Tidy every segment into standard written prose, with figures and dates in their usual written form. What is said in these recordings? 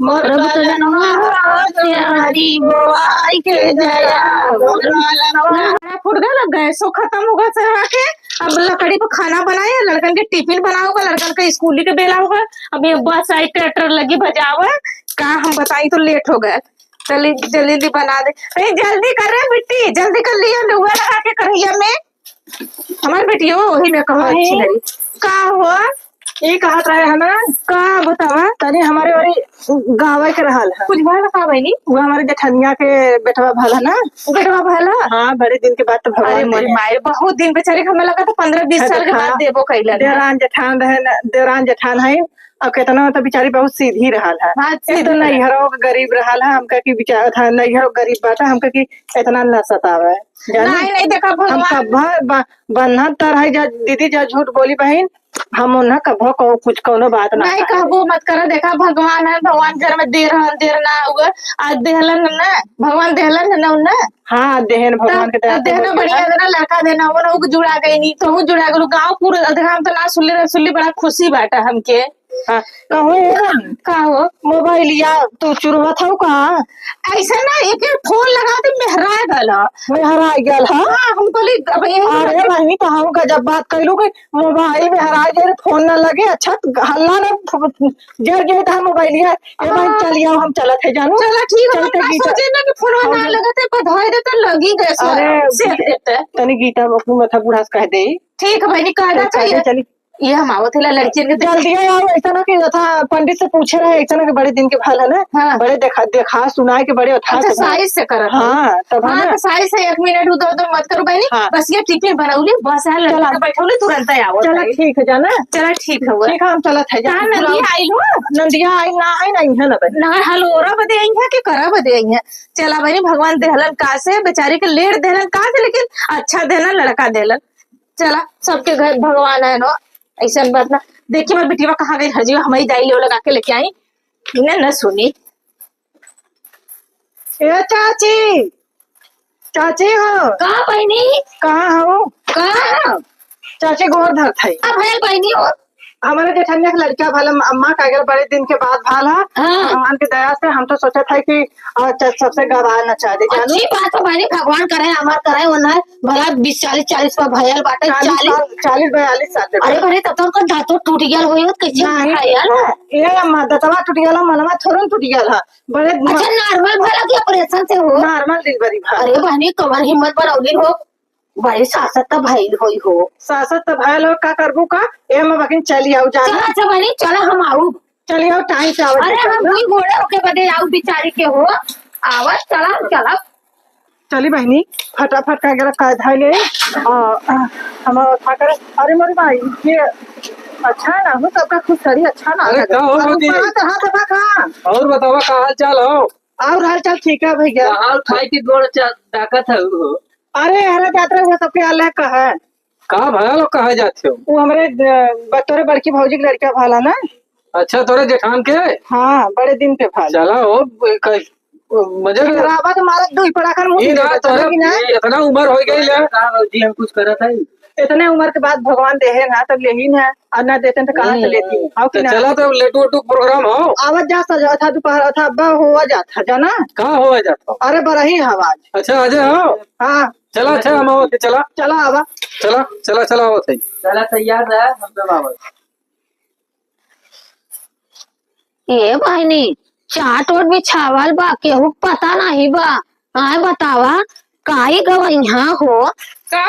मोर फुटगा लग गए सो खत्म होगा चढ़ा के। अब लकड़ी पर खाना बनाए, लड़कन के टिफिन बना होगा, लड़कन का स्कूली के बेला होगा। अब ये बस आई ट्रैक्टर लगी बजावा का हम बताई तो लेट हो गए। चलिए जल्दी जल्दी बना दे, नहीं जल्दी कर रहे बेटी, जल्दी कर लिया लुगा लगा के करैया में। हमारी बेटी हो वही में कहा अच्छी लगी का हुआ ये कहत रहे हमें का बतावा तनी हमारे वाली गाँव के रहल है। कुछ भाई बता बहनी वो हमारे जेठनिया के बेटवा भल है ना। बेटवा भला हाँ बड़े दिन के बाद तो अरे भगवान मोरी माए बहुत दिन बेचारे हमें लगा था 15-20 साल के बाद देबो कैलन। देवरान जेठान रहे देवरान जेठान है। अब कितना तो बेचारी बहुत सीधी रहल है। हाँ, ये तो नैहरों गरीब रहल है। हमका की बेचारा था नैहरों गरीब बाटा हमका की इतना न सतावे। नहीं नहीं देखा हम भगवान बन्हत तर है दीदी जा झूठ बोली बहन हम उन्हें कभो कुछ कोनो बात ना नहीं कहबो मत करो। देखा भगवान है, भगवान घर में देर ना होगा। आज देहलन ना भगवान देहलन है ना उन्हें। हाँ देहन भगवान के दया देहना बढ़िया देना लड़का देना हो ना जुड़ा गई नहीं तो जुड़ा गलू गाँव पूरे हम तो ना सुल्ली बड़ा खुशी बाटा हमके। हाँ कहो का हो मोबाइल या तू चुरवा था का ऐसा ना एक फोन लगा दे मेहरा गल मैं हरा गल है। हम बोली अब अरे बहनी तो हम का जब बात कैलू कि मोबाइल में हरा गए फोन ना लगे अच्छा हल्ला ना जर गए था मोबाइल ये बहन चलिए हम चलत है जानू। चला ठीक है हम सोचे ना कि फोन ना लगते बधाई दे तो लगी गए अरे तनी गीता बकू मथा बुढ़ा कह दे ठीक है बहनी कहना चाहिए। चली ये हम आवत है लड़की के जल्दी आओ। ऐसा ना कि था पंडित से पूछे रहे ऐसा ना कि बड़े दिन के भाल है ना। हाँ। बड़े देखा सुनाए के बड़े अच्छा साइज से कर हाँ तब हाँ तो साइज से 1 मिनट उधर मत करो बहनी। हाँ। बस ये टिफिन बनाऊली बस है लड़का के बैठौली तुरंत आओ। चला ठीक है जाना चला ठीक है ठीक है हम चलत है नंदिया आई हो नंदिया आई ना है नहीं है ना ना हलोरा बदे आई है कि करा बदे आई है। चला बहनी भगवान देहलन का से बेचारी के लेट देहलन का से लेकिन अच्छा देना लड़का देलन। चला सबके घर भगवान है ना ऐसा बात ना। देखिए मैं बेटीवा कहाँ गई हजी हमारी दाई ले लगा के लेके आई न सुनी। ए चाची चाची हो कहाँ बहनी कहाँ हो कहाँ चाची गोर धर थे अब है बहनी हो हमारे जेठनिया के लड़का भाला अम्मा का अगर बड़े दिन के बाद भाला भगवान की दया से हम तो सोचे थे कि सबसे गवा नचा दे जानू। अच्छी बात है बहनी भगवान करे हमार करे वरना भला 20-40 पर भयल बाटे 40-42 साल। अरे बहनी तब तो दांतों टूट गया होई कैसे यार ये अम्मा दतवा टूट गया मनवा थोड़ा टूट गया बड़े अच्छा नॉर्मल भला की ऑपरेशन से हो नॉर्मल डिलीवरी भा। अरे बहनी कमर हिम्मत बनौली हो बड़ी सासत तो भाई होई हो सासत तो भाई लोग का करबू का ए मैं बकिन चली आऊ जा चला अच्छा बहनी चला हम आऊ चली आओ टाइम से आओ। अरे हम भी घोड़े होके बदे आऊ बिचारी के हो आवाज चला चला चली बहनी फटाफट का अगर का धाई ले हम फाकर। अरे मोरी भाई ये अच्छा है ना हो सबका खुश करी अच्छा ना अरे का हो मोदी और बतावा का हाल चाल हो। और हाल चाल ठीक है भैया हाल खाई की गोड़ ताकत है वो। अरे हरा यात्रा हुआ सबके अलग का है कहाँ भया लोग कहा जाते हो। वो हमारे तोरे बड़की भौजी की लड़का भाला ना। अच्छा तोरे जेठान के हाँ बड़े दिन पे भाला चला हो मजे रावत मारा दुई पड़ा कर इतना उम्र हो गई जी हम कुछ करा था इतने उम्र के बाद भगवान देहे ना तब यही ना और ना देते तो कहाँ से लेती है। चला तो लेटू वेटू प्रोग्राम हो आवाज जा सजा था दोपहर था अब्बा हुआ जाता जाना कहाँ हुआ जाता। अरे बड़ा ही आवाज अच्छा अजय हो हाँ चला अच्छा हम आवत चला चला आवा चला चला चला आवत है चला तैयार है हम सब आवत। ये बहनी चाट ओट भी छावल बा केहू पता नहीं बा आए बतावा काई गवा यहाँ हो का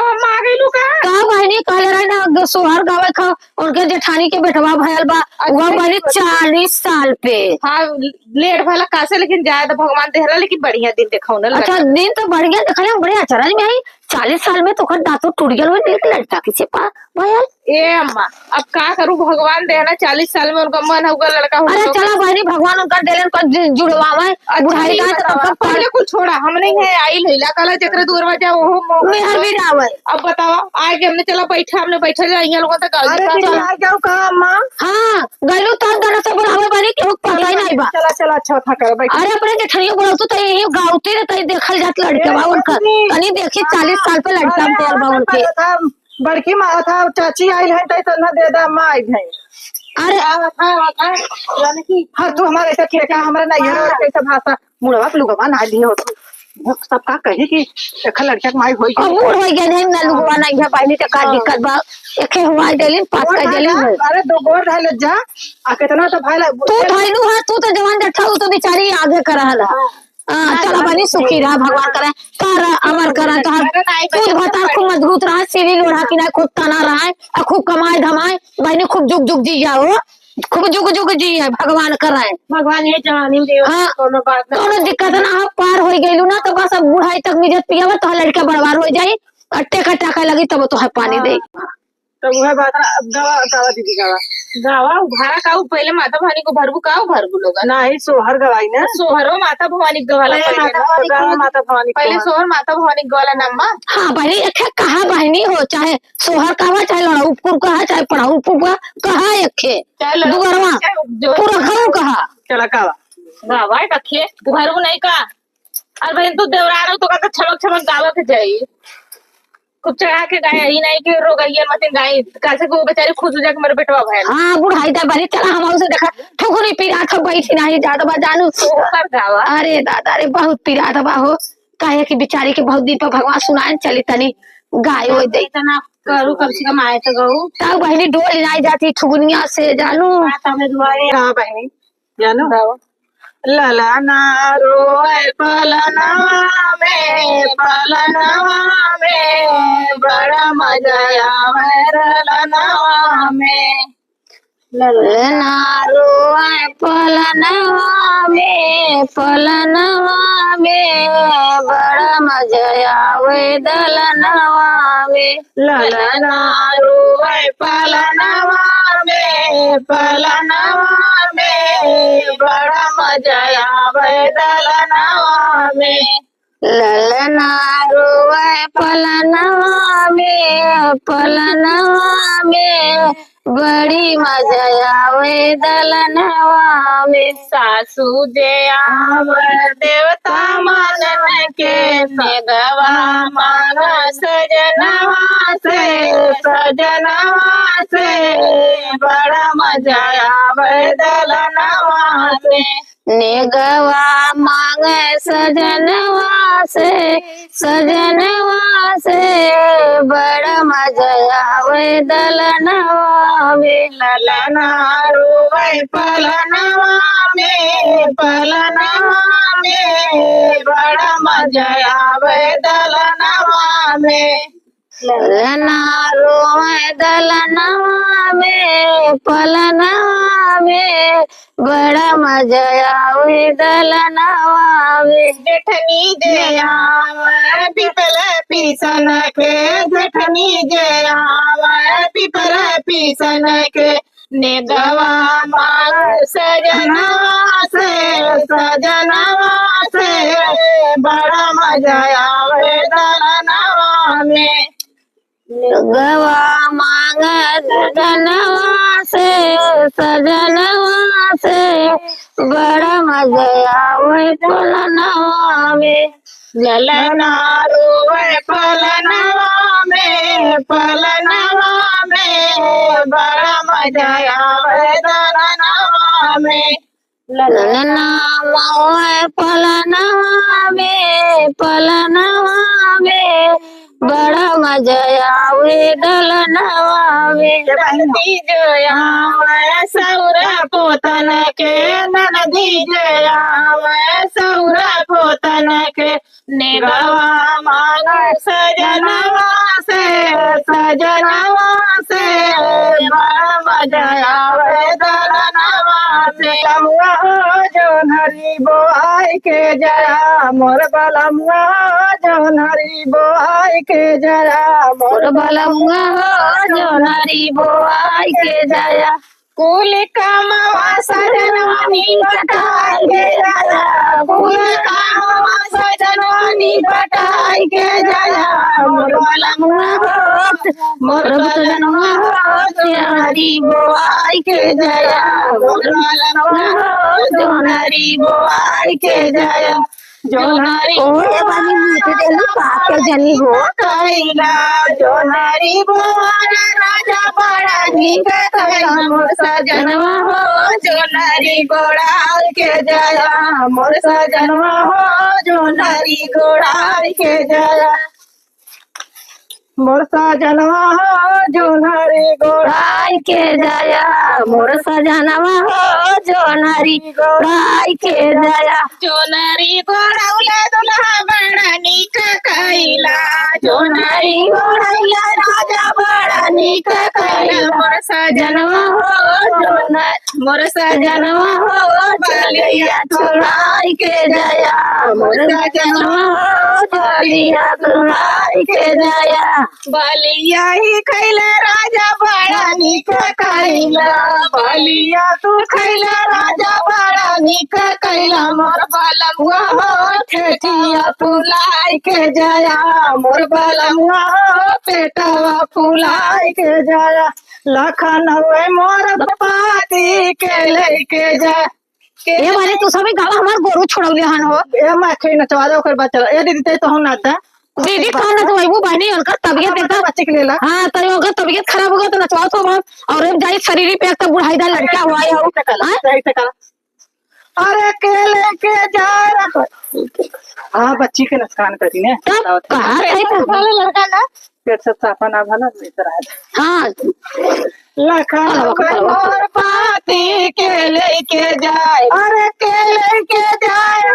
बहनी कहले रहे ना सोहर गावे खा उनके जेठानी के बेटवा भयल बा वो बहनी 40 साल पे। हाँ लेट भला कासे लेकिन जाए तो भगवान देहला लेकिन बढ़िया दिन देखा अच्छा दिन तो बढ़िया देखा बड़े अचरज में आई 40 साल में तो दांतों टूट गया लड़का किसी पा भयल। ए अम्मा अब का करूं भगवान देना 40 साल में उनका मन होगा लड़का हो। अरे चला बहनी भगवान उनका देलन जुड़वावे बुढ़ाई का पहले कुछ छोड़ा हम नहीं है आई लैला कला जकरे दूरवा जा वो मेहर भी रावे। अब बतावा आगे हमने चला बैठा हमने बैठा जा यहाँ लोगों तक हाँ गलू तो गाना से बुढ़ावे बनी केहू पता ही नहीं बा। चला चला अच्छा था कर अरे अपने जेठनियों बुढ़ाऊ तो यही गाँवते रहता देखल जात लड़के बा उनका कहीं देखी 40 साल पे लड़का बा उनके बड़की माँ था चाची आई है तो ना दे दा माँ आई है। अरे यानी कि हाँ तू हमारे ऐसा ठेका हमारा नहीं है कैसा भाषा मुड़वा के लुगवा ना लिए हो तू सब का कही कि एक लड़का माई होई अब बूढ़ हो गए नहीं ना लुगवा नहीं है पहले तो का दिक्कत बा एके हुआ डेली पास का डेली अरे दो गोर ढाल जा आ कितना तो भाई तू धइलू है तू तो जवान जट्ठा तू तो बेचारी आगे कर रहला हां चला बनी सुखी रहा भगवान करे कर अमर कर तू बता खूब मजबूत रहा सीरी लोढ़ा की ना खूब तना रहा है खूब कमाए धमाए बहनी खूब जुग जुग जी जाओ खूब जुग जुग जी है भगवान कराए भगवान ये जवानी दे कोनो बात ना कोनो दिक्कत ना हो पार हो गइलू ना तो बस अब बुढ़ाई तक मिजत पियावा तो लड़का बर्बाद हो जाई अट्टे का टाका लगी तब तो है पानी दे तो वह बात गावा गावा दीदी गावा गावा उघारा काऊ पहले माता भवानी को भरबू काऊ भरबू लोग नहीं सोहर गवाई ना सोहरो माता भवानी गवाला गावा माता भवानी पहले सोहर माता भवानी गवाला नम्मा हाँ बहनी एक कहा बहनी हो चाहे सोहर कहा चाहे लड़ा उपपुर कहा चाहे पढ़ाऊ उपपुर कहा एक दुगरवा पूरा घर कहा चला गावा गावा रखिए भरबू नहीं का और बहन तू देवरा रहो तो का छमक छमक गावा के जाई खूब चढ़ा के गाय ही नहीं कि रो गई मत गाय कैसे को बेचारी खुद जाके मेरे बेटवा भाई हाँ बुढ़ाई दा बनी चला हम उसे देखा ठुकुरी पीरा था बैठी नहीं ज्यादा बा जानू सोहर गावा अरे दादा रे बहुत पीरा था हो कहे कि बेचारी के बहुत दिन पर भगवान सुनाए चली तनी गाय हो दे इतना करू कम से कम आए तो गऊ तब बहनी डोल नहीं जाती ठुगुनिया से जानू माता में दुआरे गावा बहनी जानो ललना रोए पलना में बड़ा मजा आवे ललना में ललना रोए पलनवा में बड़ा मजा आवे दलनवा में ललना रोए पलनवा में बड़ा मजा आवे दलनवा में ललना रोए पलनवा में बड़ी मजा आवे दलनवा में सासू जे आवर देवता मानन के मेघवा मांग सजनवा से बड़ा मजा आवे दलनवा से नेगवा मांगे सजनवा से बड़ा मजा आवे दलनवा में ललना रोए पलनवा में बड़ा मजा आवे दलनवा में ललना रोए दलनवा में पलनवा में बड़ा मजा आवे दलनवा में जेठनी जे आवे पीपल पीसन के जेठनी जे आवे पीपल पीसन के नेगवा मांग सजनवा से बड़ा मजा आवे दलनवा में गवा मांग सजनवा से बड़ा मजा आवे पलनवा में ललना रोए पलनवा में बड़ा मजा आवे दलनवा में ललना मोए पलनवा में बड़ा मजा आवे दलनवा में ननदी जया सौरा पोतन के ननदी जया सौरा पोतन के नेगवा मांग सजनवा से बड़ा मजा आवे दलनवा से लमुआ जो नरी बोआई के जया मोर बलमुआ जो नरी बोआई के जया मोर बलमुआ जो नारी बोआई के जाया कुल कमवा सजनवानी बटाई के जया कुल कमवा सजनवानी बटाई के जया मोर बलमुआ मोर बलमुआ जो नारी बोआई के जाया मोर बलमुआ जो नरी बोआई के जया जोनारी ओए बानी मीठे देली पाके जनी हो कैला जोनारी बोर राजा बड़ा नीक कैला मोर सजनवा हो जोनारी गोड़ाल के जया मोर सजनवा हो जोनारी गोड़ाल के जया मोर सजनवा हो जोनारी गोड़ाल के जया मोर सजनवा हो जोनारी गोड़ाल के जया जोनारी गोड़ौला दुल्हा बड़ा नीक कैला जोनारी गोड़ौला राजा बड़ा नीक कैला मोर सजनवा हो मोर सजनवा हो बलिया छुड़ाई के जया मोर सजनवा हो बलिया छुड़ाई के जया बलिया ही खैला राजा बड़ा नीक कैला बलिया तू खैला राजा बड़ा नीक कैला मोर बलमुआ हो ठेठिया फुलाई के जया मोर बलमुआ हो पेटवा फुलाई के जया लखनऊ मोर पाती के लेके जा ए माने तू सभी गावा हमार गोरू छोड़ौले हन हो ए माखे नचवा दे ओकर बच्चा ए दीदी तो हम नाता दीदी कौन ना तो वो बहनी उनका तबीयत देखा बच्चे के लेला हाँ तो अगर तबीयत खराब होगा तो नचवाओ तो हम और अब जाई शरीर पे एक बुढ़ाईदा लड़का हुआ है हाँ? अरे के लेके जा रहा हाँ बच्ची के नुकसान करी ने तब कहाँ रहे था लड़का ना पेट से साफा ना भला लेकर आया हाँ लखनऊ मोर पाती के लेके जाए अरे के लेके जाए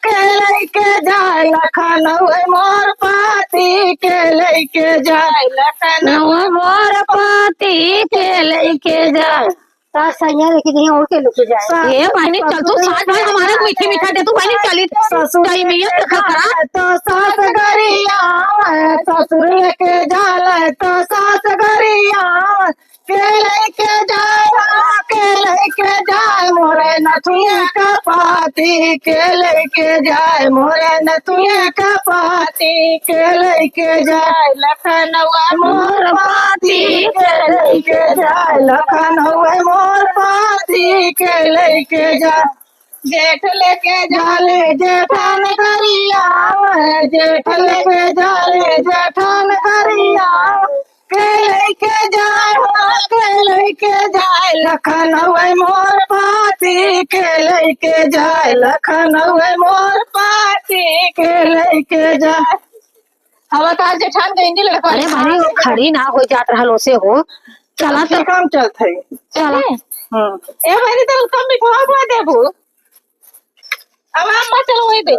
के लेके जाए लखनऊ मोर पाती के लेके जाए लखनऊ मोर पाती के लेके जाए सैया लेके जाए और के लेके जाए ये बहनी चल तू साथ में हमारे मीठी मीठा दे तू बहनी चली ससुर में करा तो सास गरिया ससुर के जाल तो सास गरिया के लेके जाए मोरे नथुए का पाती के लेके जाए मोरे नथुए का पाती के लेके जाए लखनऊ मोर पाती के लेके जाए लखनऊ मोर पाती के लेके जाए जेठ लेके जाले जेठान करिया जेठ लेके जाले जेठान करिया के लेके जाए लखनऊ मोर पाती के लेके जाए लखनऊ मोर पाती के लेके जाए हवा तार जेठान गई लड़का अरे बहनी वो खड़ी ना हो जात रहल ओसे हो चला तो काम चलत है चला ए बहनी तो कम मिठवा देबू अब हम चलो वही दे